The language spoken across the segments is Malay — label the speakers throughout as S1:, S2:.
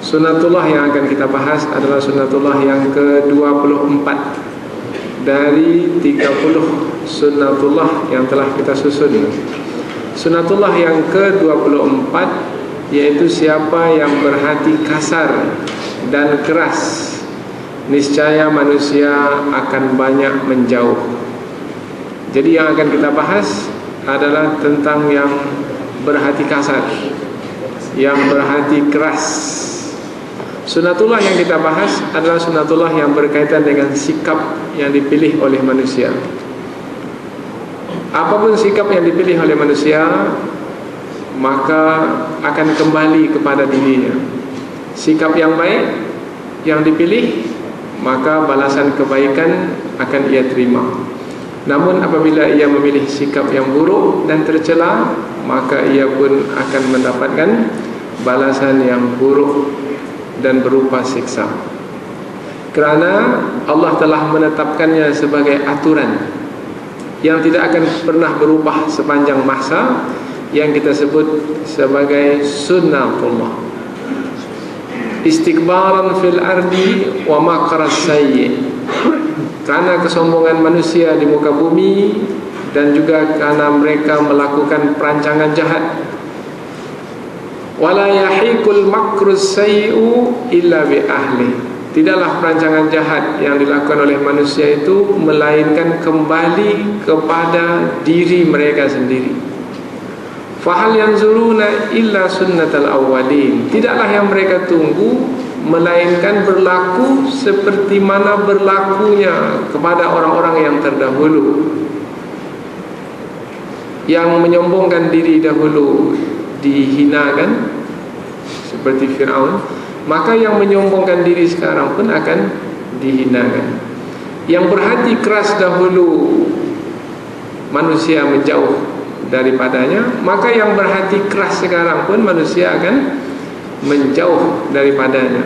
S1: Sunnatullah yang akan kita bahas adalah sunnatullah yang ke-24 dari 30 sunnatullah yang telah kita susun. Sunnatullah yang ke-24 yaitu siapa yang berhati kasar dan keras, niscaya manusia akan banyak menjauh. Jadi yang akan kita bahas adalah tentang yang berhati kasar, yang berhati keras. Sunnatullah yang kita bahas adalah sunnatullah yang berkaitan dengan sikap yang dipilih oleh manusia. Apapun sikap yang dipilih oleh manusia, maka akan kembali kepada dirinya. Sikap yang baik yang dipilih, maka balasan kebaikan akan ia terima. Namun apabila ia memilih sikap yang buruk dan tercela, maka ia pun akan mendapatkan balasan yang buruk dan berupa siksa. Kerana Allah telah menetapkannya sebagai aturan yang tidak akan pernah berubah sepanjang masa, yang kita sebut sebagai sunnatullah. Istikbaran fil ardi wa maqras sayyi. Kerana kesombongan manusia di muka bumi dan juga kerana mereka melakukan perancangan jahat. Wala yahiqul makrus sayyi'u illa bi ahli. Tidaklah perancangan jahat yang dilakukan oleh manusia itu melainkan kembali kepada diri mereka sendiri. Fahal yanzuruna illa sunnatal awwalin. Tidaklah yang mereka tunggu melainkan berlaku seperti mana berlakunya kepada orang-orang yang terdahulu, yang menyombongkan diri dahulu dihinakan seperti Fir'aun, maka yang menyombongkan diri sekarang pun akan dihinakan. Yang berhati keras dahulu manusia menjauh daripadanya, maka yang berhati keras sekarang pun manusia akan menjauh daripadanya.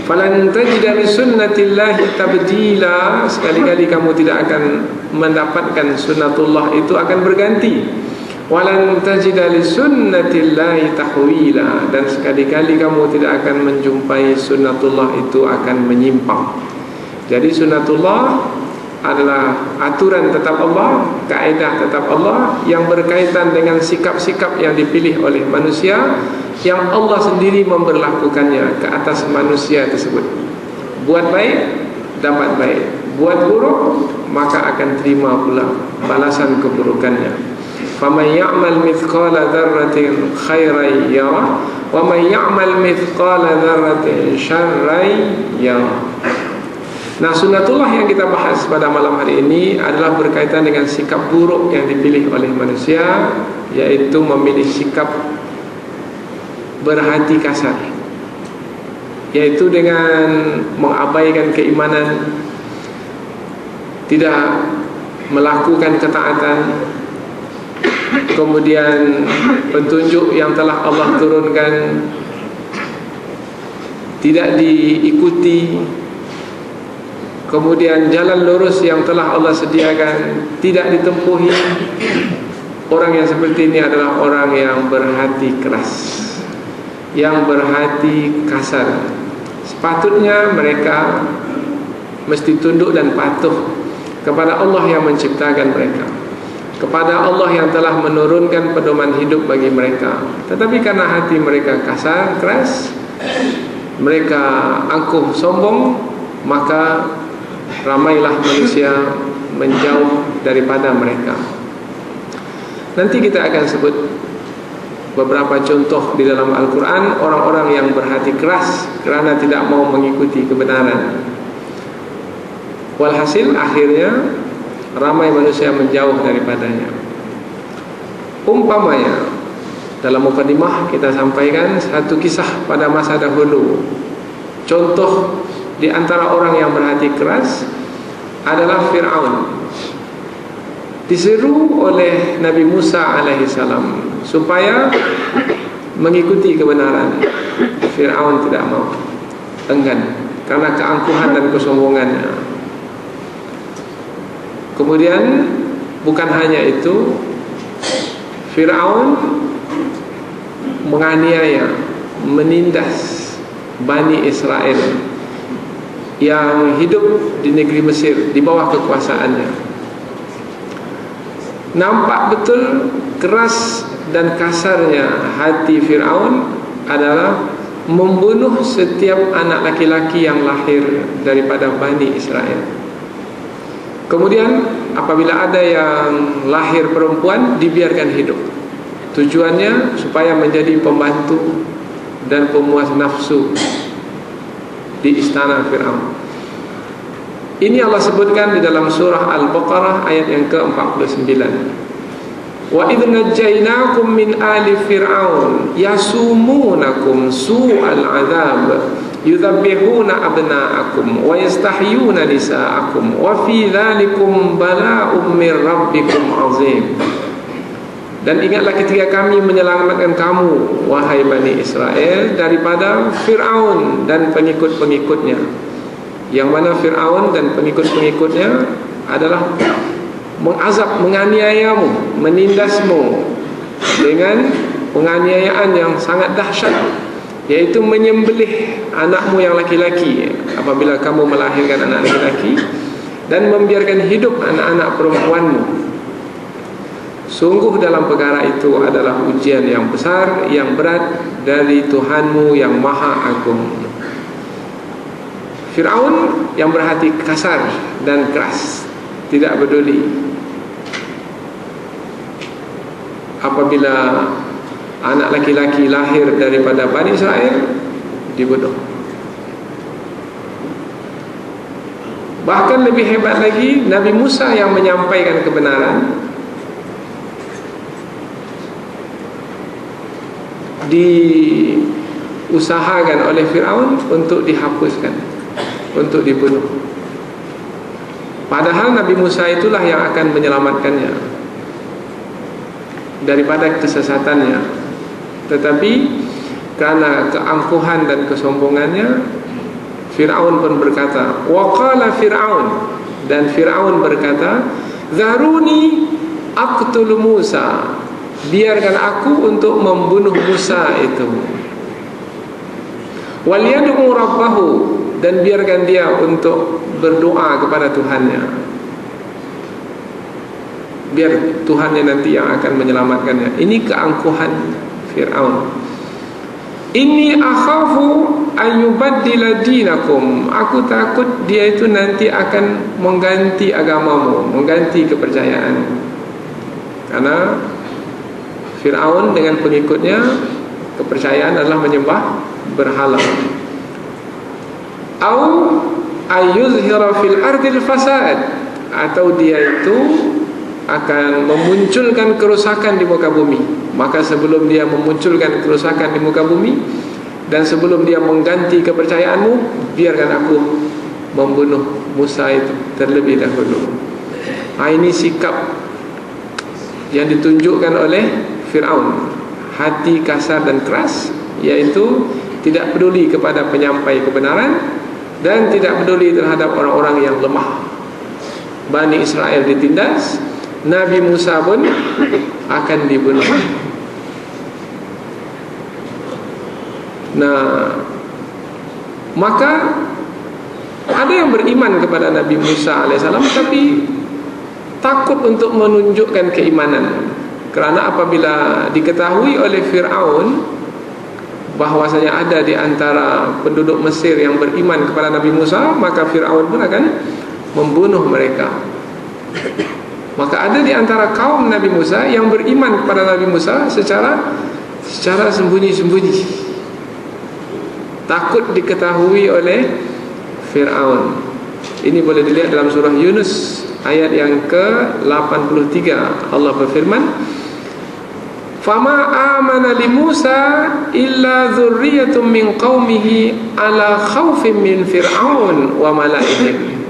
S1: Falan tajida li sunnatillahi tabdila. Sekali-kali kamu tidak akan mendapatkan sunnatullah itu akan berganti. Walan tajida li sunnatillahi tahwila. Dan sekali-kali kamu tidak akan menjumpai sunnatullah itu akan menyimpang. Jadi sunnatullah adalah aturan tetap Allah, kaedah tetap Allah yang berkaitan dengan sikap-sikap yang dipilih oleh manusia, yang Allah sendiri memberlakukannya ke atas manusia tersebut. Buat baik, dapat baik. Buat buruk, maka akan terima pula balasan keburukannya. Faman ya'mal mithqala dzarratin khairan yarah, wa man ya'mal mithqala dzarratin syarran yarah. Nah, sunnatullah yang kita bahas pada malam hari ini adalah berkaitan dengan sikap buruk yang dipilih oleh manusia, yaitu memilih sikap berhati kasar, yaitu dengan mengabaikan keimanan, tidak melakukan ketaatan, kemudian petunjuk yang telah Allah turunkan tidak diikuti, kemudian jalan lurus yang telah Allah sediakan tidak ditempuhi. Orang yang seperti ini adalah orang yang berhati keras, yang berhati kasar. Sepatutnya mereka mesti tunduk dan patuh kepada Allah yang menciptakan mereka, kepada Allah yang telah menurunkan pedoman hidup bagi mereka. Tetapi karena hati mereka kasar, keras, mereka angkuh, sombong, maka ramailah manusia menjauh daripada mereka. Nanti kita akan sebut beberapa contoh di dalam Al-Quran orang-orang yang berhati keras kerana tidak mau mengikuti kebenaran. Walhasil akhirnya ramai manusia menjauh daripadanya. Umpamanya dalam mukadimah kita sampaikan satu kisah pada masa dahulu. Contoh di antara orang yang berhati keras adalah Fir'aun. Diseru oleh Nabi Musa alaihissalam supaya mengikuti kebenaran. Fir'aun tidak mau, enggan, karena keangkuhan dan kesombongannya. Kemudian bukan hanya itu, Fir'aun menganiaya, menindas Bani Israel yang hidup di negeri Mesir di bawah kekuasaannya. Nampak betul keras dan kasarnya hati Fir'aun adalah membunuh setiap anak laki-laki yang lahir daripada Bani Israel. Kemudian apabila ada yang lahir perempuan, dibiarkan hidup. Tujuannya supaya menjadi pembantu dan pemuas nafsu di istana Fir'aun. Ini Allah sebutkan di dalam surah Al-Baqarah ayat yang ke-49. Wa idh najjaynakum min ali fir'aun yasumunakum su'al 'adzab yudhabbihuna abna'akum wa yastahyuna nisa'akum wa fi dzalikum bala'un min rabbikum 'azim. Dan ingatlah ketika kami menyelamatkan kamu, wahai Bani Israel, daripada Fir'aun dan pengikut-pengikutnya. Yang mana Fir'aun dan pengikut-pengikutnya adalah mengazab, menganiayamu, menindasmu dengan penganiayaan yang sangat dahsyat, yaitu menyembelih anakmu yang laki-laki apabila kamu melahirkan anak laki-laki, dan membiarkan hidup anak-anak perempuanmu. Sungguh dalam perkara itu adalah ujian yang besar, yang berat dari Tuhanmu yang Maha Agung. Fir'aun yang berhati kasar dan keras, tidak peduli apabila anak laki-laki lahir daripada Bani Israel, dibunuh. Bahkan lebih hebat lagi, Nabi Musa yang menyampaikan kebenaran diusahakan oleh Fir'aun untuk dihapuskan, untuk dibunuh. Padahal Nabi Musa itulah yang akan menyelamatkannya daripada kesesatannya. Tetapi karena keangkuhan dan kesombongannya, Fir'aun pun berkata, wa qala Fir'aun, dan Fir'aun berkata, zaruni aqtul Musa, biarkan aku untuk membunuh Musa itu. Wal yad'u rabbahu, dan biarkan dia untuk berdoa kepada Tuhannya, biar Tuhannya nanti yang akan menyelamatkannya. Ini keangkuhan Fir'aun. Inni akhafu an yubaddila dinakum, aku takut dia itu nanti akan mengganti agamamu, mengganti kepercayaan. Karena Fir'aun dengan pengikutnya, kepercayaan adalah menyembah berhala. Au ayuzhira fil ardil fasad, atau dia itu akan memunculkan kerusakan di muka bumi. Maka sebelum dia memunculkan kerusakan di muka bumi, dan sebelum dia mengganti kepercayaanmu, biarkan aku membunuh Musa itu terlebih dahulu. Ini sikap yang ditunjukkan oleh Fir'aun, hati kasar dan keras, yaitu tidak peduli kepada penyampai kebenaran dan tidak peduli terhadap orang-orang yang lemah. Bani Israel ditindas, Nabi Musa pun akan dibunuh. Nah, maka ada yang beriman kepada Nabi Musa alaihissalam, tapi takut untuk menunjukkan keimanan. Kerana apabila diketahui oleh Fir'aun bahwasanya ada di antara penduduk Mesir yang beriman kepada Nabi Musa, maka Fir'aun pun akan membunuh mereka. Maka ada di antara kaum Nabi Musa yang beriman kepada Nabi Musa secara sembunyi-sembunyi, takut diketahui oleh Fir'aun. Ini boleh dilihat dalam surah Yunus ayat yang ke-83. Allah berfirman, fama amana li Musa illa dzurriyyatun min qaumihi ala khaufin min fir'aun wa malaihim.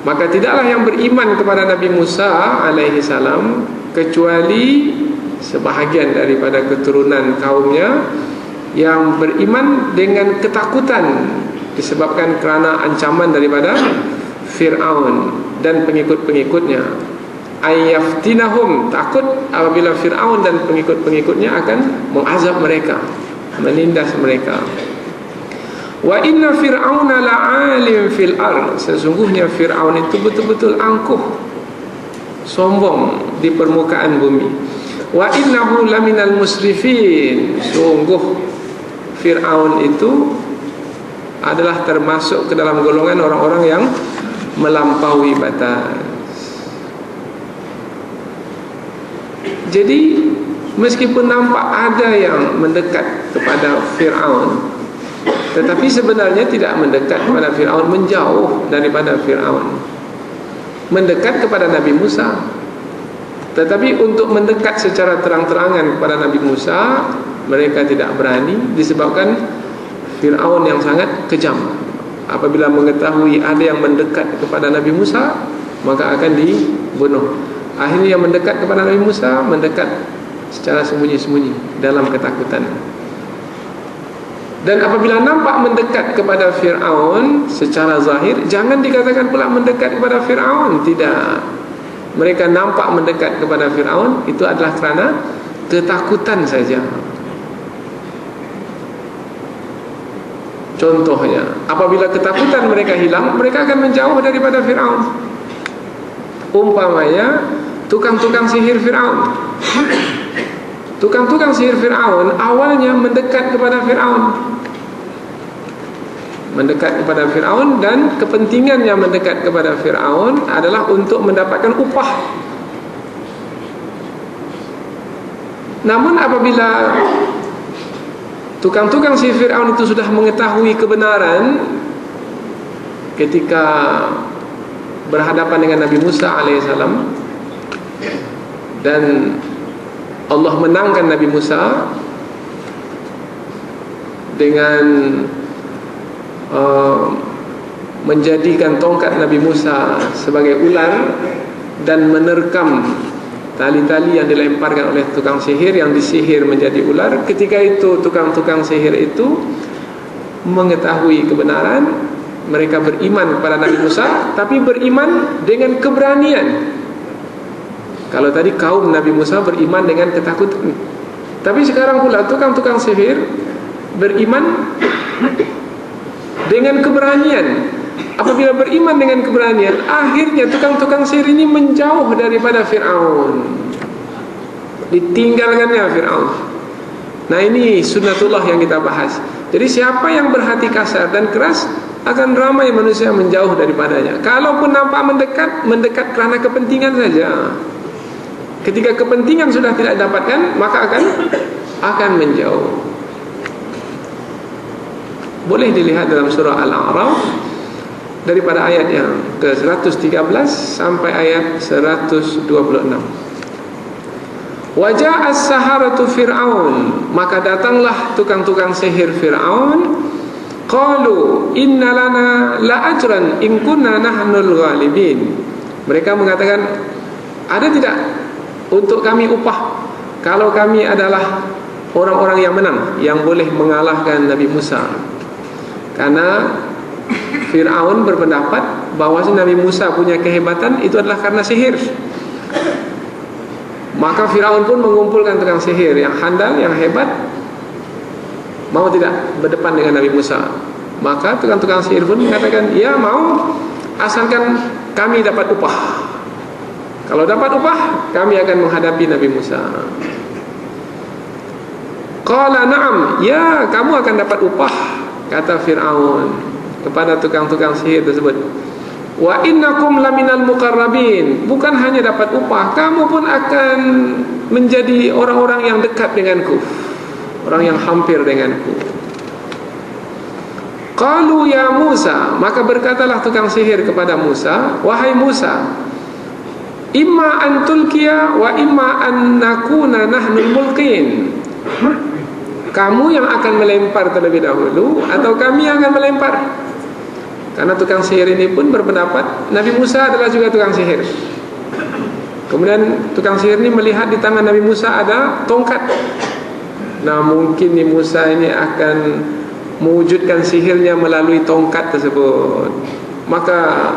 S1: Maka tidaklah yang beriman kepada Nabi Musa alaihi salam kecuali sebahagian daripada keturunan kaumnya yang beriman dengan ketakutan disebabkan kerana ancaman daripada Fir'aun dan pengikut-pengikutnya. Ayaftinahum, takut apabila Fir'aun dan pengikut-pengikutnya akan mengazab mereka, menindas mereka. Wa inna fir'auna la'alim fil ard, sesungguhnya Fir'aun itu betul-betul angkuh, sombong di permukaan bumi. Wa innahu laminal musrifin, sungguh Fir'aun itu adalah termasuk ke dalam golongan orang-orang yang melampaui batas. Jadi meskipun nampak ada yang mendekat kepada Fir'aun, tetapi sebenarnya tidak mendekat kepada Fir'aun, menjauh daripada Fir'aun. Mendekat kepada Nabi Musa, tetapi untuk mendekat secara terang-terangan kepada Nabi Musa, mereka tidak berani disebabkan Fir'aun yang sangat kejam. Apabila mengetahui ada yang mendekat kepada Nabi Musa, maka akan dibunuh. Akhirnya yang mendekat kepada Nabi Musa mendekat secara sembunyi-sembunyi dalam ketakutan. Dan apabila nampak mendekat kepada Fir'aun secara zahir, jangan dikatakan pula mendekat kepada Fir'aun. Tidak. Mereka nampak mendekat kepada Fir'aun, itu adalah kerana ketakutan saja. Contohnya, apabila ketakutan mereka hilang, mereka akan menjauh daripada Fir'aun. Umpamanya tukang-tukang sihir Fir'aun. Tukang-tukang sihir Fir'aun awalnya mendekat kepada Fir'aun, mendekat kepada Fir'aun, dan kepentingannya mendekat kepada Fir'aun adalah untuk mendapatkan upah. Namun apabila tukang-tukang sihir Fir'aun itu sudah mengetahui kebenaran ketika berhadapan dengan Nabi Musa alaihissalam, dan Allah menangkan Nabi Musa dengan menjadikan tongkat Nabi Musa sebagai ular dan menerkam tali-tali yang dilemparkan oleh tukang sihir yang disihir menjadi ular. Ketika itu tukang-tukang sihir itu mengetahui kebenaran, mereka beriman kepada Nabi Musa, tapi beriman dengan keberanian. Kalau tadi kaum Nabi Musa beriman dengan ketakutan, tapi sekarang pula tukang-tukang sihir beriman dengan keberanian. Apabila beriman dengan keberanian, akhirnya tukang-tukang sihir ini menjauh daripada Fir'aun, ditinggalkannya Fir'aun. Nah, ini sunnatullah yang kita bahas. Jadi siapa yang berhati kasar dan keras, akan ramai manusia menjauh daripadanya. Kalaupun nampak mendekat kerana kepentingan saja. Ketika kepentingan sudah tidak didapatkan, maka akan menjauh. Boleh dilihat dalam surah Al-A'raf daripada ayat yang ke-113 sampai ayat 126. Waja'a as-saharatu Fir'aun, maka datanglah tukang-tukang sihir Fir'aun. Qalu inna lana la ajran in kunna nahnul ghalibin. Mereka mengatakan, ada tidak untuk kami upah kalau kami adalah orang-orang yang menang, yang boleh mengalahkan Nabi Musa? Karena Fir'aun berpendapat bahawa Nabi Musa punya kehebatan itu adalah karena sihir. Maka Fir'aun pun mengumpulkan tukang sihir yang handal, yang hebat, mau tidak berdepan dengan Nabi Musa. Maka tukang-tukang sihir pun mengatakan, ya mau, asalkan kami dapat upah. Kalau dapat upah, kami akan menghadapi Nabi Musa. Qala na'am, ya kamu akan dapat upah, kata Fir'aun kepada tukang-tukang sihir tersebut. Wa innakum laminal muqarrabin, bukan hanya dapat upah, kamu pun akan menjadi orang-orang yang dekat denganku, orang yang hampir denganku. Qalu ya Musa, maka berkatalah tukang sihir kepada Musa, wahai Musa, imma an tulkiya wa imma an nakuna nahnul mulkin. Kamu yang akan melempar terlebih dahulu atau kami yang akan melempar? Karena tukang sihir ini pun berpendapat Nabi Musa adalah juga tukang sihir. Kemudian tukang sihir ini melihat di tangan Nabi Musa ada tongkat. Nah, mungkin ni Musa ini akan mewujudkan sihirnya melalui tongkat tersebut. Maka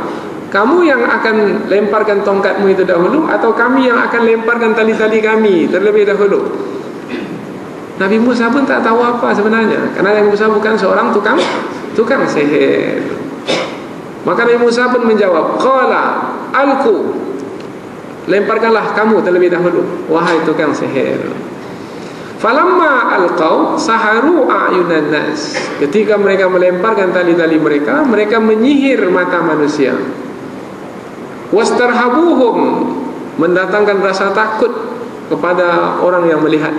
S1: kamu yang akan lemparkan tongkatmu itu dahulu atau kami yang akan lemparkan tali-tali kami terlebih dahulu? Nabi Musa pun tak tahu apa sebenarnya, karena Nabi Musa bukan seorang tukang sihir. Maka Nabi Musa pun menjawab, qala alqu, lemparkanlah kamu terlebih dahulu, wahai tukang sihir. Falamma alqau saharu a'yunan nas, ketika mereka melemparkan tali-tali mereka, mereka menyihir mata manusia. Wastarhabuhum, mendatangkan rasa takut kepada orang yang melihat.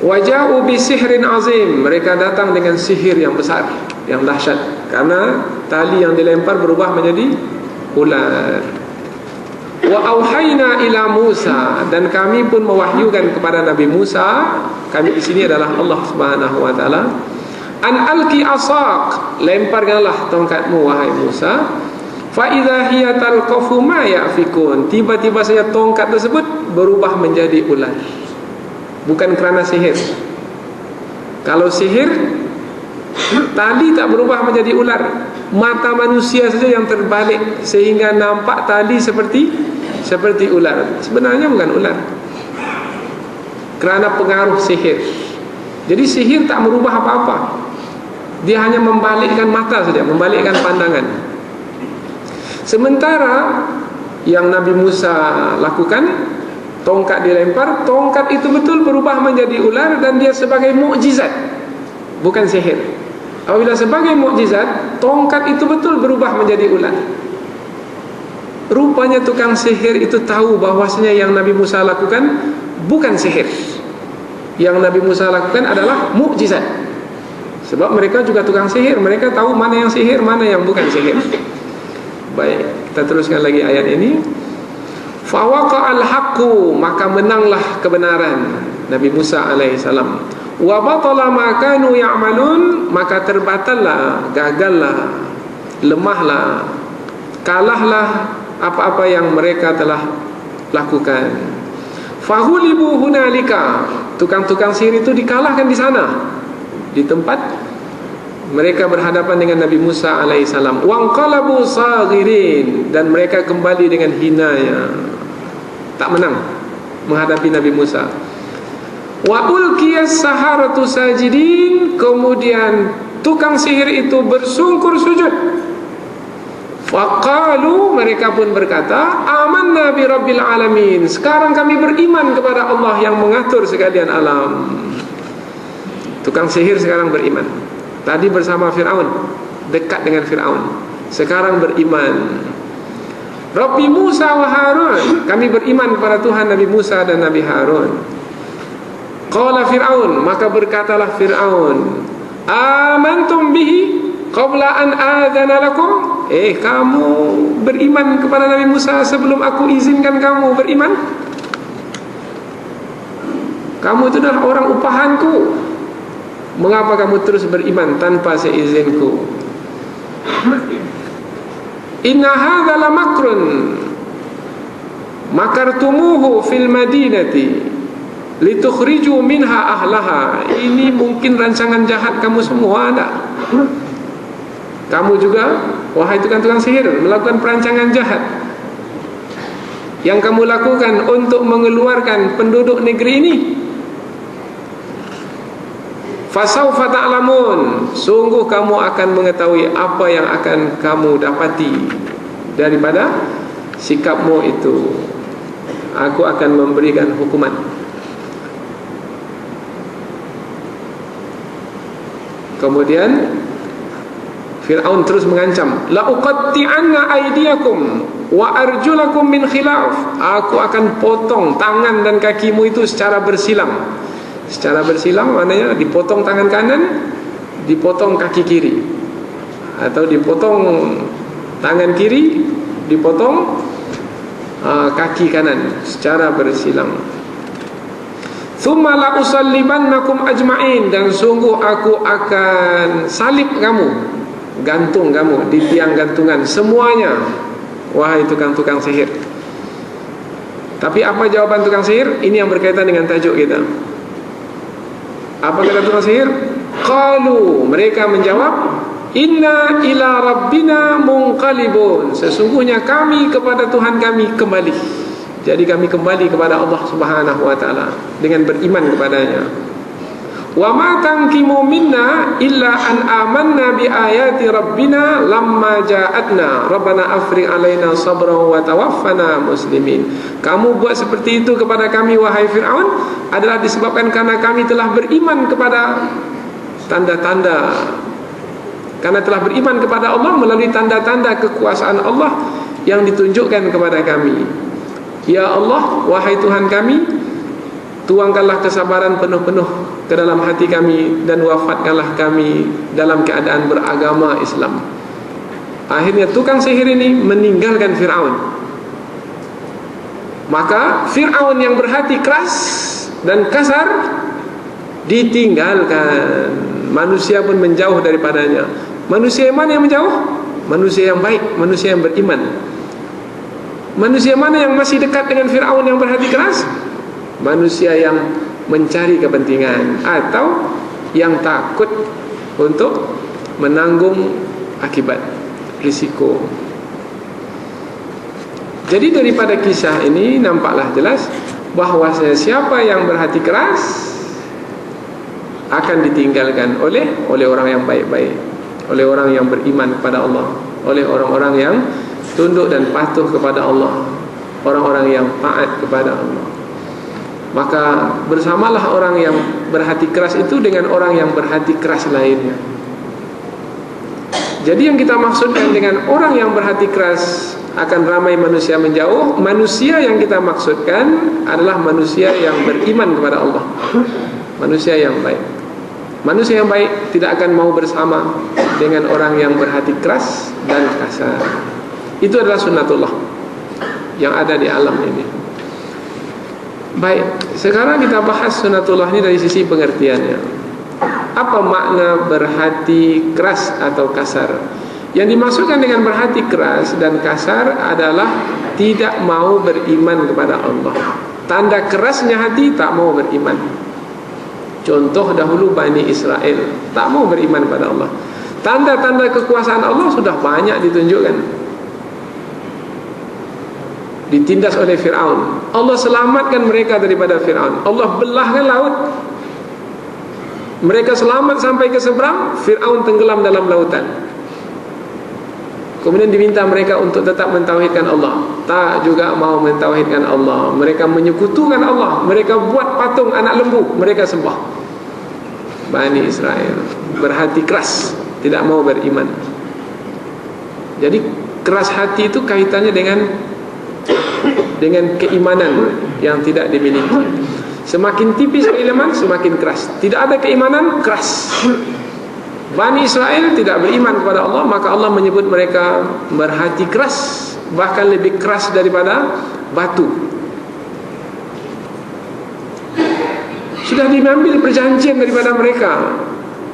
S1: Waja'u bi sihrin azim, mereka datang dengan sihir yang besar, yang dahsyat, karena tali yang dilempar berubah menjadi ular. Wa auhayna ila Musa, dan kami pun mewahyukan kepada Nabi Musa, kami di sini adalah Allah Subhanahu wa taala, an alqi asaq, lemparkanlah tongkatmu wahai Musa. Fa idza hiya talqafu ma yafikun, tiba-tiba saja tongkat tersebut berubah menjadi ular. Bukan kerana sihir. Kalau sihir, tali tak berubah menjadi ular, mata manusia saja yang terbalik sehingga nampak tali seperti ular. Sebenarnya bukan ular, kerana pengaruh sihir. Jadi sihir tak merubah apa-apa, dia hanya membalikkan mata saja, membalikkan pandangan. Sementara yang Nabi Musa lakukan, tongkat dilempar, tongkat itu betul berubah menjadi ular, dan dia sebagai mukjizat, bukan sihir. Apabila sebagai mukjizat, tongkat itu betul berubah menjadi ular. Rupanya tukang sihir itu tahu bahwasanya yang Nabi Musa lakukan bukan sihir. Yang Nabi Musa lakukan adalah mukjizat. Sebab mereka juga tukang sihir, mereka tahu mana yang sihir, mana yang bukan sihir. Baik, kita teruskan lagi ayat ini. Fawaqa'al haqqu, maka menanglah kebenaran, Nabi Musa alaihissalam. Wa batala ma kanu ya'malun, maka terbatallah, gagallah, lemahlah, kalahlah apa-apa yang mereka telah lakukan. Fahulibu hunalika, tukang-tukang sihir itu dikalahkan di sana, di tempat mereka berhadapan dengan Nabi Musa alaihissalam. Wanqalabu saghirin, dan mereka kembali dengan hinanya, tak menang menghadapi Nabi Musa. Wa ulqiyas saharatu sajidin, kemudian tukang sihir itu bersungkur sujud. Faqalu, mereka pun berkata, amanna bi rabbil alamin, sekarang kami beriman kepada Allah yang mengatur sekalian alam. Tukang sihir sekarang beriman. Tadi bersama Fir'aun, dekat dengan Fir'aun, sekarang beriman. Rabbi Musa wa Harun, kami beriman kepada Tuhan Nabi Musa dan Nabi Harun. Qala Fir'aun, maka berkatalah Fir'aun, amantum bihi qabla an adzana lakum, kamu beriman kepada Nabi Musa sebelum aku izinkan kamu beriman? Kamu itu adalah orang upahanku, mengapa kamu terus beriman tanpa seizinku? Inna hadza la makrun makartumuhu fil madinati litukhriju minha ahlaha. Ini mungkin rancangan jahat kamu semua, ada. Kamu juga, wahai tukang-tukang sihir, melakukan perancangan jahat yang kamu lakukan untuk mengeluarkan penduduk negeri ini. Fasawfa ta'lamun, sungguh kamu akan mengetahui apa yang akan kamu dapati daripada sikapmu itu. Aku akan memberikan hukuman. Kemudian Fir'aun terus mengancam, la uqatti'anna aydiyakum wa arjulakum min khilaf, aku akan potong tangan dan kakimu itu secara bersilang. Secara bersilang maknanya dipotong tangan kanan, dipotong kaki kiri, atau dipotong tangan kiri, dipotong kaki kanan secara bersilang. Tsumma la usallibannakum ajma'in, dan sungguh aku akan salib kamu, gantung kamu di tiang gantungan semuanya, wahai tukang-tukang sihir. Tapi apa jawaban tukang sihir? Ini yang berkaitan dengan tajuk kita. Apa kata tukang sihir? Qalu, mereka menjawab, inna ila rabbina munqalibun, sesungguhnya kami kepada Tuhan kami kembali. Jadi kami kembali kepada Allah Subhanahu wa taala dengan beriman kepadanya. Wa ma tanqimu minna illa an amanna bi ayati rabbina lamma ja'atna rabbana afrigh alaina sabran wa tawaffana muslimin. Kamu buat seperti itu kepada kami wahai Fir'aun adalah disebabkan karena kami telah beriman kepada tanda-tanda, karena telah beriman kepada Allah melalui tanda-tanda kekuasaan Allah yang ditunjukkan kepada kami. Ya Allah, wahai Tuhan kami, tuangkanlah kesabaran penuh-penuh ke dalam hati kami dan wafatkanlah kami dalam keadaan beragama Islam. Akhirnya tukang sihir ini meninggalkan Fir'aun. Maka Fir'aun yang berhati keras dan kasar ditinggalkan. Manusia pun menjauh daripadanya. Manusia yang mana yang menjauh? Manusia yang baik, manusia yang beriman. Manusia mana yang masih dekat dengan Fir'aun yang berhati keras? Manusia yang mencari kepentingan atau yang takut untuk menanggung akibat, risiko. Jadi daripada kisah ini nampaklah jelas bahawa siapa yang berhati keras akan ditinggalkan oleh orang yang baik-baik, oleh orang yang beriman kepada Allah, oleh orang-orang yang tunduk dan patuh kepada Allah, orang-orang yang taat kepada Allah. Maka bersamalah orang yang berhati keras itu dengan orang yang berhati keras lainnya. Jadi yang kita maksudkan dengan orang yang berhati keras akan ramai manusia menjauh, manusia yang kita maksudkan adalah manusia yang beriman kepada Allah, manusia yang baik. Manusia yang baik tidak akan mau bersama dengan orang yang berhati keras dan kasar. Itu adalah sunnatullah yang ada di alam ini. Baik, sekarang kita bahas sunnatullah ini dari sisi pengertiannya. Apa makna berhati keras atau kasar? Yang dimaksudkan dengan berhati keras dan kasar adalah tidak mau beriman kepada Allah. Tanda kerasnya hati, tak mau beriman. Contoh dahulu Bani Israel, tak mau beriman kepada Allah. Tanda-tanda kekuasaan Allah sudah banyak ditunjukkan. Ditindas oleh Fir'aun, Allah selamatkan mereka daripada Fir'aun. Allah belahkan laut, mereka selamat sampai ke seberang, Fir'aun tenggelam dalam lautan. Kemudian diminta mereka untuk tetap mentauhidkan Allah, tak juga mau mentauhidkan Allah. Mereka menyekutukan Allah, mereka buat patung anak lembu, mereka sembah. Bani Israel berhati keras, tidak mau beriman. Jadi keras hati itu kaitannya dengan keimanan yang tidak dimiliki. Semakin tipis keimanan, semakin keras. Tidak ada keimanan, keras. Bani Israel tidak beriman kepada Allah, maka Allah menyebut mereka berhati keras, bahkan lebih keras daripada batu. Sudah diambil perjanjian daripada mereka,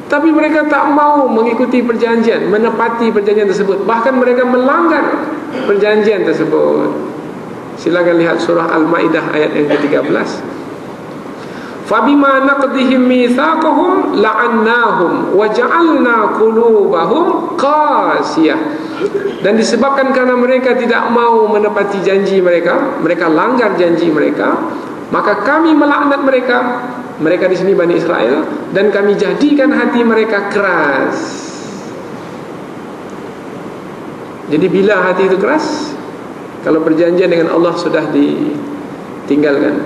S1: tapi mereka tak mau mengikuti perjanjian, menepati perjanjian tersebut. Bahkan mereka melanggar perjanjian tersebut. Silakan lihat surah Al-Maidah ayat yang ke-13. Fabima naqdihim mitsaqahum la'annahum wa ja'alna qulubahum qasiyah. Dan disebabkan karena mereka tidak mau menepati janji mereka, mereka langgar janji mereka, maka kami melaknat mereka. Mereka di sini Bani Israel, dan kami jadikan hati mereka keras. Jadi bila hati itu keras, kalau perjanjian dengan Allah sudah ditinggalkan,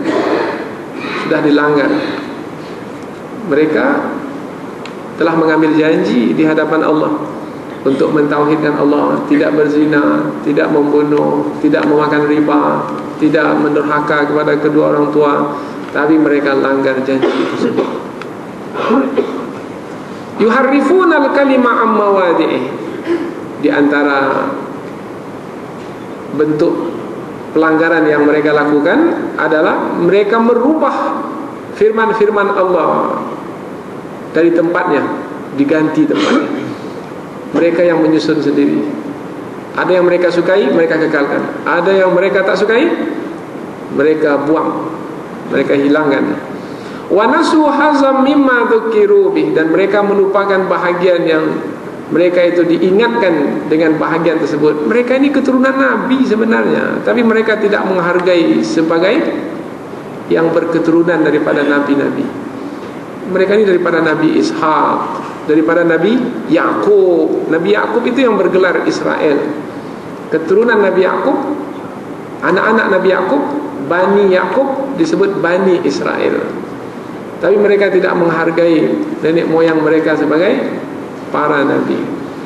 S1: sudah dilanggar, mereka telah mengambil janji di hadapan Allah untuk mentauhidkan Allah, tidak berzina, tidak membunuh, tidak memakan riba, tidak mendurhaka kepada kedua orang tua, tapi mereka langgar janji tersebut. Yuharrifuna al-kalima amma wadi'ih. Di antara bentuk pelanggaran yang mereka lakukan adalah mereka merubah firman-firman Allah dari tempatnya, diganti tempatnya. Mereka yang menyusun sendiri. Ada yang mereka sukai, mereka kekalkan. Ada yang mereka tak sukai, mereka buang, mereka hilangkan. Wa nasu hazam mimma dzukiru bih, dan mereka melupakan bahagian yang mereka itu diingatkan dengan bahagian tersebut. Mereka ini keturunan Nabi sebenarnya, tapi mereka tidak menghargai sebagai yang berketurunan daripada Nabi-Nabi. Mereka ini daripada Nabi Ishak, daripada Nabi Yakub. Nabi Yakub itu yang bergelar Israel. Keturunan Nabi Yakub, anak-anak Nabi Yakub, Bani Yakub disebut Bani Israel. Tapi mereka tidak menghargai nenek moyang mereka sebagai para nabi.